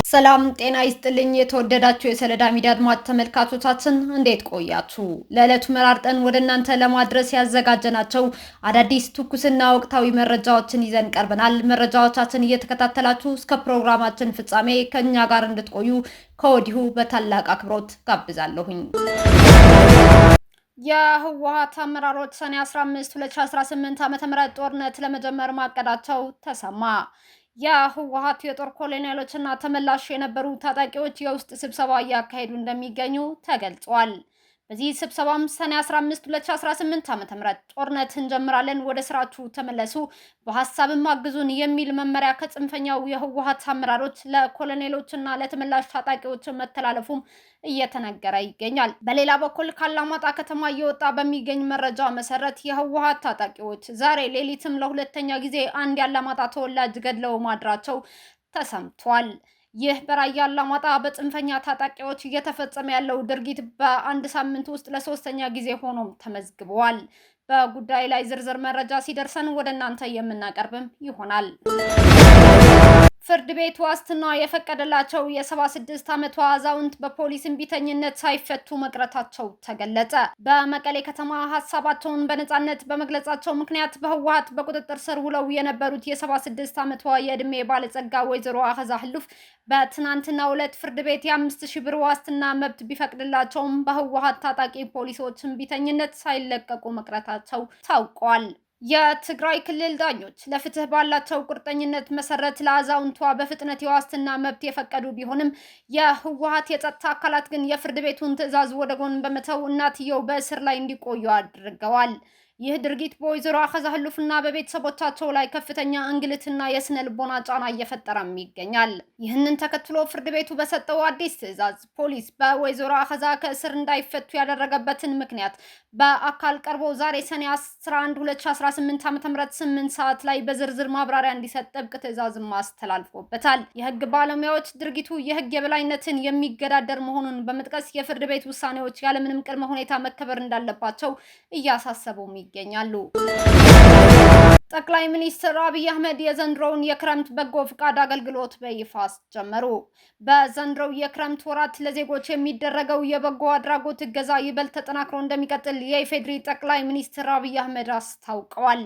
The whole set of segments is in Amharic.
ሰላም ጤና ይስጥልኝ። የተወደዳችሁ የሰለዳ ሚዲያ አድማጭ ተመልካቾቻችን እንዴት ቆያችሁ? ለዕለቱ መራርጠን ወደ እናንተ ለማድረስ ያዘጋጀናቸው አዳዲስ ትኩስና ወቅታዊ መረጃዎችን ይዘን ቀርበናል። መረጃዎቻችን እየተከታተላችሁ እስከ ፕሮግራማችን ፍጻሜ ከኛ ጋር እንድትቆዩ ከወዲሁ በታላቅ አክብሮት ጋብዛለሁኝ። የህወሓት አመራሮች ሰኔ 15 2018 ዓ.ም ጦርነት ለመጀመር ማቀዳቸው ተሰማ። የህወሓት የጦር ኮሎኔሎችና ተመላሽ የነበሩ ታጣቂዎች የውስጥ ስብሰባ እያካሄዱ እንደሚገኙ ተገልጿል። በዚህ ስብሰባም ሰኔ 15 2018 ዓ.ም ጦርነት እንጀምራለን፣ ወደ ስራችሁ ተመለሱ፣ በሐሳብም አግዙን የሚል መመሪያ ከጽንፈኛው የህወሓት አመራሮች ለኮሎኔሎችና ለተመላሽ ታጣቂዎች መተላለፉም እየተነገረ ይገኛል። በሌላ በኩል ካላማጣ ከተማ እየወጣ በሚገኝ መረጃ መሰረት የህወሓት ታጣቂዎች ዛሬ ሌሊትም ለሁለተኛ ጊዜ አንድ ያላማጣ ተወላጅ ገድለው ማድራቸው ተሰምቷል። ይህ በራያ አላማጣ በጽንፈኛ ታጣቂዎች እየተፈጸመ ያለው ድርጊት በአንድ ሳምንት ውስጥ ለሶስተኛ ጊዜ ሆኖም ተመዝግቧል። በጉዳይ ላይ ዝርዝር መረጃ ሲደርሰን ወደ እናንተ የምናቀርብም ይሆናል። ፍርድ ቤት ዋስትና የፈቀደላቸው የ76 ዓመቷ አዛውንት በፖሊስ እምቢተኝነት ሳይፈቱ መቅረታቸው ተገለጸ። በመቀሌ ከተማ ሀሳባቸውን በነጻነት በመግለጻቸው ምክንያት በህወሓት በቁጥጥር ስር ውለው የነበሩት የ76 ዓመቷ የዕድሜ ባለጸጋ ወይዘሮ አኸዛ ህሉፍ በትናንትናው ዕለት ፍርድ ቤት የ5000 ብር ዋስትና መብት ቢፈቅድላቸውም በህወሓት ታጣቂ ፖሊሶች እምቢተኝነት ሳይለቀቁ መቅረታቸው ታውቋል። የትግራይ ክልል ዳኞች ለፍትህ ባላቸው ቁርጠኝነት መሰረት ለአዛውንቷ በፍጥነት የዋስትና መብት የፈቀዱ ቢሆንም የህወሓት የጸጥታ አካላት ግን የፍርድ ቤቱን ትዕዛዝ ወደ ጎን በመተው እናትየው በእስር ላይ እንዲቆዩ አድርገዋል። ይህ ድርጊት በወይዘሮ አኸዛ ህሉፍና በቤተሰቦቻቸው ላይ ከፍተኛ እንግልትና የስነ ልቦና ጫና እየፈጠረም ይገኛል። ይህንን ተከትሎ ፍርድ ቤቱ በሰጠው አዲስ ትዕዛዝ ፖሊስ በወይዘሮ አኸዛ ከእስር እንዳይፈቱ ያደረገበትን ምክንያት በአካል ቀርቦ ዛሬ ሰኔ 11 2018 ዓ.ም 8 ሰዓት ላይ በዝርዝር ማብራሪያ እንዲሰጥ ጥብቅ ትዕዛዝም አስተላልፎበታል። የህግ ባለሙያዎች ድርጊቱ የህግ የበላይነትን የሚገዳደር መሆኑን በመጥቀስ የፍርድ ቤት ውሳኔዎች ያለምንም ቅድመ ሁኔታ መከበር እንዳለባቸው እያሳሰቡም ይገኛሉ። ጠቅላይ ሚኒስትር አብይ አህመድ የዘንድሮውን የክረምት በጎ ፍቃድ አገልግሎት በይፋ አስጀመሩ። በዘንድሮው የክረምት ወራት ለዜጎች የሚደረገው የበጎ አድራጎት እገዛ ይበልጥ ተጠናክሮ እንደሚቀጥል የኢፌዴሪ ጠቅላይ ሚኒስትር አብይ አህመድ አስታውቀዋል።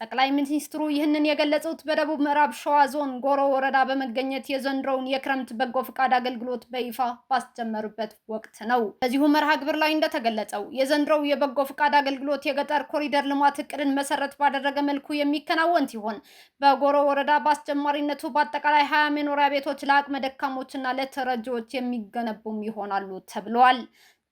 ጠቅላይ ሚኒስትሩ ይህንን የገለጹት በደቡብ ምዕራብ ሸዋ ዞን ጎሮ ወረዳ በመገኘት የዘንድሮውን የክረምት በጎ ፍቃድ አገልግሎት በይፋ ባስጀመሩበት ወቅት ነው። በዚሁ መርሃ ግብር ላይ እንደተገለጸው የዘንድሮው የበጎ ፍቃድ አገልግሎት የገጠር ኮሪደር ልማት እቅድን መሰረት ባደረገ መልኩ የሚከናወን ሲሆን በጎሮ ወረዳ በአስጀማሪነቱ በአጠቃላይ 20 መኖሪያ ቤቶች ለአቅመ ደካሞችና ለተረጂዎች የሚገነቡም ይሆናሉ ተብለዋል።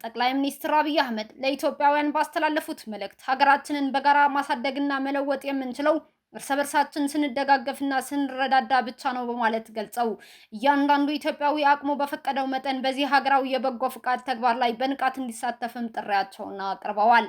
ጠቅላይ ሚኒስትር አብይ አህመድ ለኢትዮጵያውያን ባስተላለፉት መልእክት ሀገራችንን በጋራ ማሳደግና መለወጥ የምንችለው እርስ በርሳችን ስንደጋገፍና ስንረዳዳ ብቻ ነው በማለት ገልጸው እያንዳንዱ ኢትዮጵያዊ አቅሙ በፈቀደው መጠን በዚህ ሀገራዊ የበጎ ፍቃድ ተግባር ላይ በንቃት እንዲሳተፍም ጥሪያቸውን አቅርበዋል።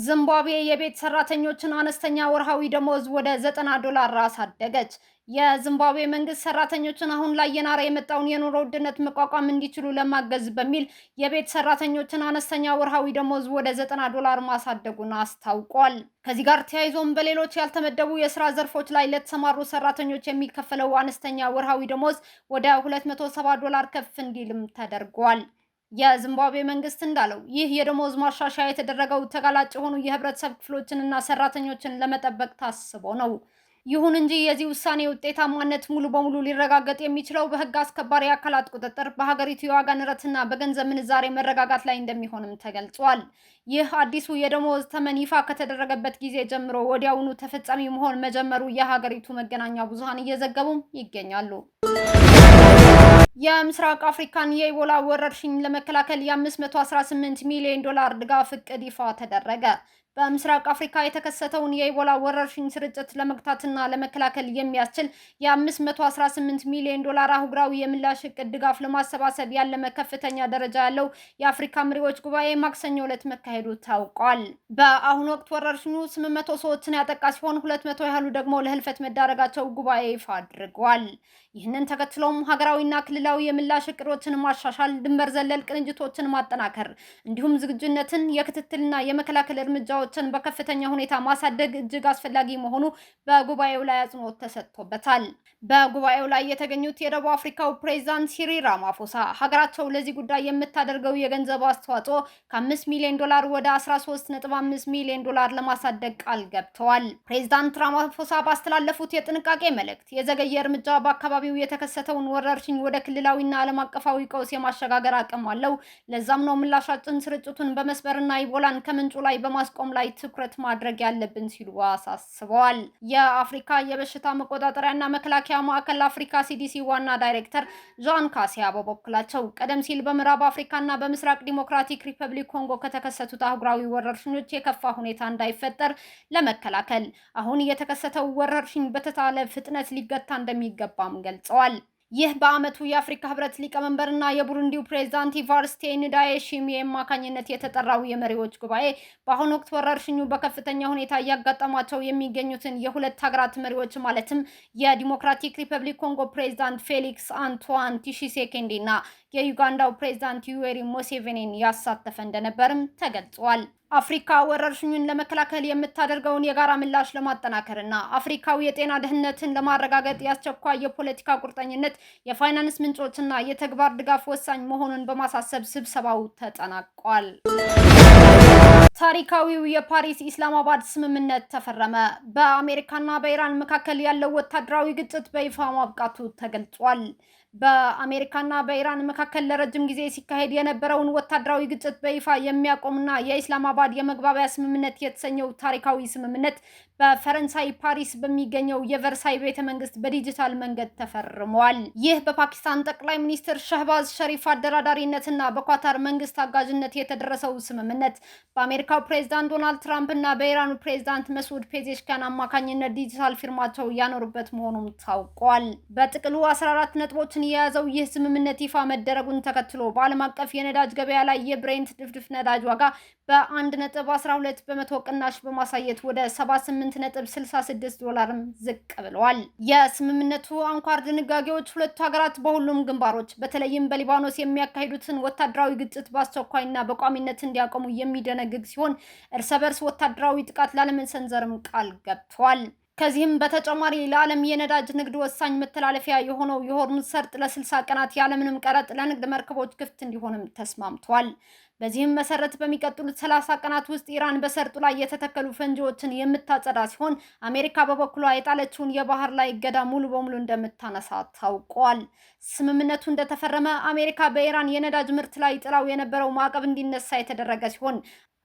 ዚምባብዌ የቤት ሰራተኞችን አነስተኛ ወርሃዊ ደሞዝ ወደ $90 አሳደገች። የዚምባብዌ መንግስት ሰራተኞችን አሁን ላይ የናረ የመጣውን የኑሮ ውድነት መቋቋም እንዲችሉ ለማገዝ በሚል የቤት ሰራተኞችን አነስተኛ ወርሃዊ ደሞዝ ወደ $90 ማሳደጉን አስታውቋል። ከዚህ ጋር ተያይዞም በሌሎች ያልተመደቡ የስራ ዘርፎች ላይ ለተሰማሩ ሰራተኞች የሚከፈለው አነስተኛ ወርሃዊ ደሞዝ ወደ $270 ከፍ እንዲልም ተደርጓል። የዚምባብዌ መንግስት እንዳለው ይህ የደሞዝ ማሻሻያ የተደረገው ተጋላጭ የሆኑ የህብረተሰብ ክፍሎችንና ሰራተኞችን ለመጠበቅ ታስቦ ነው። ይሁን እንጂ የዚህ ውሳኔ ውጤታማነት ሙሉ በሙሉ ሊረጋገጥ የሚችለው በህግ አስከባሪ አካላት ቁጥጥር፣ በሀገሪቱ የዋጋ ንረትና በገንዘብ ምንዛሬ መረጋጋት ላይ እንደሚሆንም ተገልጿል። ይህ አዲሱ የደሞዝ ተመን ይፋ ከተደረገበት ጊዜ ጀምሮ ወዲያውኑ ተፈጻሚ መሆን መጀመሩ የሀገሪቱ መገናኛ ብዙሃን እየዘገቡም ይገኛሉ። የምስራቅ አፍሪካን የኢቦላ ወረርሽኝ ለመከላከል የ$518 ሚሊዮን ድጋፍ እቅድ ይፋ ተደረገ። በምስራቅ አፍሪካ የተከሰተውን የኢቦላ ወረርሽኝ ስርጭት ለመግታትና ለመከላከል የሚያስችል የ$518 ሚሊዮን አህጉራዊ የምላሽ እቅድ ድጋፍ ለማሰባሰብ ያለመ ከፍተኛ ደረጃ ያለው የአፍሪካ መሪዎች ጉባኤ ማክሰኞ ዕለት መካሄዱ ታውቋል። በአሁኑ ወቅት ወረርሽኙ 800 ሰዎችን ያጠቃ ሲሆን 200 ያህሉ ደግሞ ለህልፈት መዳረጋቸው ጉባኤ ይፋ አድርጓል። ይህንን ተከትሎም ሀገራዊና ክልላዊ የምላሽ እቅዶችን ማሻሻል፣ ድንበር ዘለል ቅንጅቶችን ማጠናከር እንዲሁም ዝግጁነትን የክትትልና የመከላከል እርምጃ ደረጃዎችን በከፍተኛ ሁኔታ ማሳደግ እጅግ አስፈላጊ መሆኑ በጉባኤው ላይ አጽንኦት ተሰጥቶበታል። በጉባኤው ላይ የተገኙት የደቡብ አፍሪካው ፕሬዝዳንት ሲሪል ራማፎሳ ሀገራቸው ለዚህ ጉዳይ የምታደርገው የገንዘብ አስተዋጽኦ ከ5 ሚሊዮን ዶላር ወደ 13.5 ሚሊዮን ዶላር ለማሳደግ ቃል ገብተዋል። ፕሬዝዳንት ራማፎሳ ባስተላለፉት የጥንቃቄ መልእክት የዘገየ እርምጃ በአካባቢው የተከሰተውን ወረርሽኝ ወደ ክልላዊና ዓለም አቀፋዊ ቀውስ የማሸጋገር አቅም አለው። ለዛም ነው ምላሻችን ስርጭቱን በመስበርና ኢቦላን ከምንጩ ላይ በማስቆም ላይ ትኩረት ማድረግ ያለብን ሲሉ አሳስበዋል። የአፍሪካ የበሽታ መቆጣጠሪያና መከላከያ ማዕከል አፍሪካ ሲዲሲ ዋና ዳይሬክተር ዣን ካሲያ በበኩላቸው ቀደም ሲል በምዕራብ አፍሪካና በምስራቅ ዲሞክራቲክ ሪፐብሊክ ኮንጎ ከተከሰቱት አህጉራዊ ወረርሽኞች የከፋ ሁኔታ እንዳይፈጠር ለመከላከል አሁን የተከሰተው ወረርሽኝ በተሻለ ፍጥነት ሊገታ እንደሚገባም ገልጸዋል። ይህ በአመቱ የአፍሪካ ህብረት ሊቀመንበርና የቡሩንዲው ፕሬዝዳንት ኢቫርስቴ እንዳይሺሚዬ አማካኝነት የተጠራው የመሪዎች ጉባኤ በአሁኑ ወቅት ወረርሽኙ በከፍተኛ ሁኔታ እያጋጠማቸው የሚገኙትን የሁለት ሀገራት መሪዎች ማለትም የዲሞክራቲክ ሪፐብሊክ ኮንጎ ፕሬዝዳንት ፌሊክስ አንቷን ቲሺሴኬንዲና የዩጋንዳው ፕሬዝዳንት ዩዌሪ ሙሴቬኒን ያሳተፈ እንደነበርም ተገልጿል። አፍሪካ ወረርሽኙን ለመከላከል የምታደርገውን የጋራ ምላሽ ለማጠናከርና አፍሪካዊ የጤና ደህንነትን ለማረጋገጥ ያስቸኳይ የፖለቲካ ቁርጠኝነት፣ የፋይናንስ ምንጮችና የተግባር ድጋፍ ወሳኝ መሆኑን በማሳሰብ ስብሰባው ተጠናቋል። ታሪካዊው የፓሪስ ኢስላማባድ ስምምነት ተፈረመ። በአሜሪካና በኢራን መካከል ያለው ወታደራዊ ግጭት በይፋ ማብቃቱ ተገልጿል። በአሜሪካና በኢራን መካከል ለረጅም ጊዜ ሲካሄድ የነበረውን ወታደራዊ ግጭት በይፋ የሚያቆምና የኢስላማባድ የመግባቢያ ስምምነት የተሰኘው ታሪካዊ ስምምነት በፈረንሳይ ፓሪስ በሚገኘው የቨርሳይ ቤተመንግስት በዲጂታል መንገድ ተፈርሟል። ይህ በፓኪስታን ጠቅላይ ሚኒስትር ሸህባዝ ሸሪፍ አደራዳሪነትና በኳታር መንግስት አጋዥነት የተደረሰው ስምምነት በአሜሪካው ፕሬዝዳንት ዶናልድ ትራምፕ እና በኢራኑ ፕሬዝዳንት መስዑድ ፔዜሽኪያን አማካኝነት ዲጂታል ፊርማቸው ያኖሩበት መሆኑም ታውቋል። በጥቅሉ 14 ነጥቦችን የያዘው ይህ ስምምነት ይፋ መደረጉን ተከትሎ በዓለም አቀፍ የነዳጅ ገበያ ላይ የብሬንት ድፍድፍ ነዳጅ ዋጋ በ1.12 በመቶ ቅናሽ በማሳየት ወደ 78.66 ዶላርም ዝቅ ብለዋል። የስምምነቱ አንኳር ድንጋጌዎች ሁለቱ ሀገራት በሁሉም ግንባሮች በተለይም በሊባኖስ የሚያካሂዱትን ወታደራዊ ግጭት በአስቸኳይና በቋሚነት እንዲያቆሙ የሚደነግግ ሲሆን እርስ በርስ ወታደራዊ ጥቃት ላለመሰንዘርም ቃል ገብተዋል። ከዚህም በተጨማሪ ለዓለም የነዳጅ ንግድ ወሳኝ መተላለፊያ የሆነው የሆርሙዝ ሰርጥ ለ60 ቀናት ያለምንም ቀረጥ ለንግድ መርከቦች ክፍት እንዲሆንም ተስማምቷል። በዚህም መሰረት በሚቀጥሉት 30 ቀናት ውስጥ ኢራን በሰርጡ ላይ የተተከሉ ፈንጂዎችን የምታጸዳ ሲሆን አሜሪካ በበኩሏ የጣለችውን የባህር ላይ እገዳ ሙሉ በሙሉ እንደምታነሳ ታውቋል። ስምምነቱ እንደተፈረመ አሜሪካ በኢራን የነዳጅ ምርት ላይ ጥላው የነበረው ማዕቀብ እንዲነሳ የተደረገ ሲሆን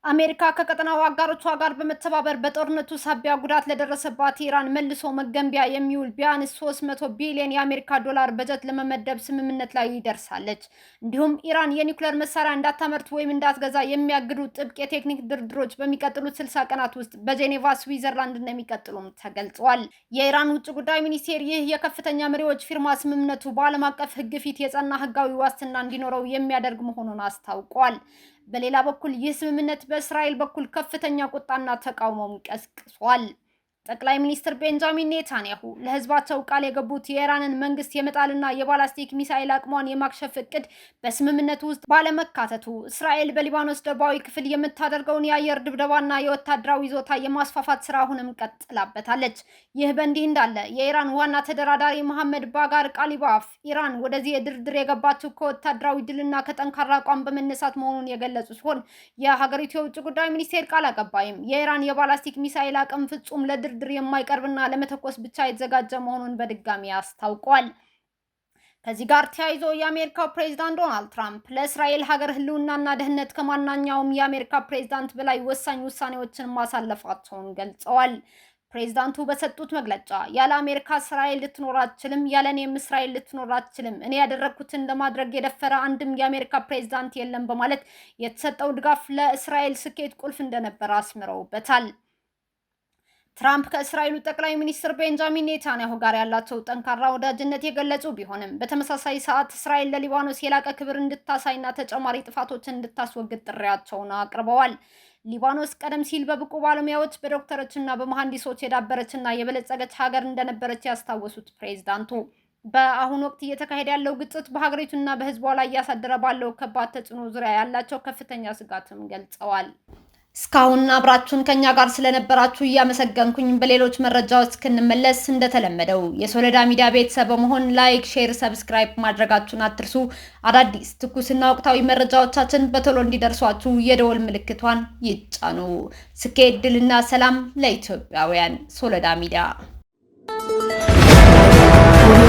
አሜሪካ ከቀጠናው አጋሮቿ ጋር በመተባበር በጦርነቱ ሳቢያ ጉዳት ለደረሰባት ኢራን መልሶ መገንቢያ የሚውል ቢያንስ 300 ቢሊዮን የአሜሪካ ዶላር በጀት ለመመደብ ስምምነት ላይ ይደርሳለች። እንዲሁም ኢራን የኒውክሌር መሳሪያ እንዳታመርት ወይም እንዳትገዛ የሚያግዱ ጥብቅ የቴክኒክ ድርድሮች በሚቀጥሉት 60 ቀናት ውስጥ በጄኔቫ ስዊዘርላንድ እንደሚቀጥሉም ተገልጿል። የኢራን ውጭ ጉዳይ ሚኒስቴር ይህ የከፍተኛ መሪዎች ፊርማ ስምምነቱ በዓለም አቀፍ ሕግ ፊት የጸና ሕጋዊ ዋስትና እንዲኖረው የሚያደርግ መሆኑን አስታውቋል። በሌላ በኩል ይህ ስምምነት በእስራኤል በኩል ከፍተኛ ቁጣና ተቃውሞም ቀስቅሷል። ጠቅላይ ሚኒስትር ቤንጃሚን ኔታንያሁ ለህዝባቸው ቃል የገቡት የኢራንን መንግስት የመጣልና የባላስቲክ ሚሳኤል አቅሟን የማክሸፍ እቅድ በስምምነቱ ውስጥ ባለመካተቱ እስራኤል በሊባኖስ ደቡባዊ ክፍል የምታደርገውን የአየር ድብደባና የወታደራዊ ይዞታ የማስፋፋት ስራ አሁንም ቀጥላበታለች። ይህ በእንዲህ እንዳለ የኢራን ዋና ተደራዳሪ መሐመድ ባጋር ቃሊባፍ ኢራን ወደዚህ የድርድር የገባችው ከወታደራዊ ድልና ከጠንካራ አቋም በመነሳት መሆኑን የገለጹ ሲሆን የሀገሪቱ የውጭ ጉዳይ ሚኒስቴር ቃል አቀባይም የኢራን የባላስቲክ ሚሳኤል አቅም ፍጹም ለድርድር የማይቀርብና ለመተኮስ ብቻ የተዘጋጀ መሆኑን በድጋሚ አስታውቋል። ከዚህ ጋር ተያይዞ የአሜሪካው ፕሬዝዳንት ዶናልድ ትራምፕ ለእስራኤል ሀገር ህልውናና ደህንነት ከማናኛውም የአሜሪካ ፕሬዝዳንት በላይ ወሳኝ ውሳኔዎችን ማሳለፋቸውን ገልጸዋል። ፕሬዝዳንቱ በሰጡት መግለጫ ያለ አሜሪካ እስራኤል ልትኖር አትችልም፣ ያለ እኔም እስራኤል ልትኖር አትችልም፣ እኔ ያደረኩትን ለማድረግ የደፈረ አንድም የአሜሪካ ፕሬዝዳንት የለም በማለት የተሰጠው ድጋፍ ለእስራኤል ስኬት ቁልፍ እንደነበረ አስምረውበታል። ትራምፕ ከእስራኤሉ ጠቅላይ ሚኒስትር ቤንጃሚን ኔታንያሁ ጋር ያላቸው ጠንካራ ወዳጅነት የገለጹ ቢሆንም በተመሳሳይ ሰዓት እስራኤል ለሊባኖስ የላቀ ክብር እንድታሳይና ተጨማሪ ጥፋቶችን እንድታስወግድ ጥሪያቸውን አቅርበዋል። ሊባኖስ ቀደም ሲል በብቁ ባለሙያዎች በዶክተሮችና በመሐንዲሶች የዳበረችና የበለጸገች ሀገር እንደነበረች ያስታወሱት ፕሬዝዳንቱ በአሁኑ ወቅት እየተካሄደ ያለው ግጭት በሀገሪቱና በህዝቧ ላይ እያሳደረ ባለው ከባድ ተጽዕኖ ዙሪያ ያላቸው ከፍተኛ ስጋትም ገልጸዋል። እስካሁን አብራችሁን ከኛ ጋር ስለነበራችሁ እያመሰገንኩኝ በሌሎች መረጃዎች እስክንመለስ እንደተለመደው የሶሎዳ ሚዲያ ቤተሰብ በመሆን ላይክ፣ ሼር፣ ሰብስክራይብ ማድረጋችሁን አትርሱ። አዳዲስ ትኩስና ወቅታዊ መረጃዎቻችን በቶሎ እንዲደርሷችሁ የደወል ምልክቷን ይጫኑ። ስኬት፣ ድልና ሰላም ለኢትዮጵያውያን። ሶሎዳ ሚዲያ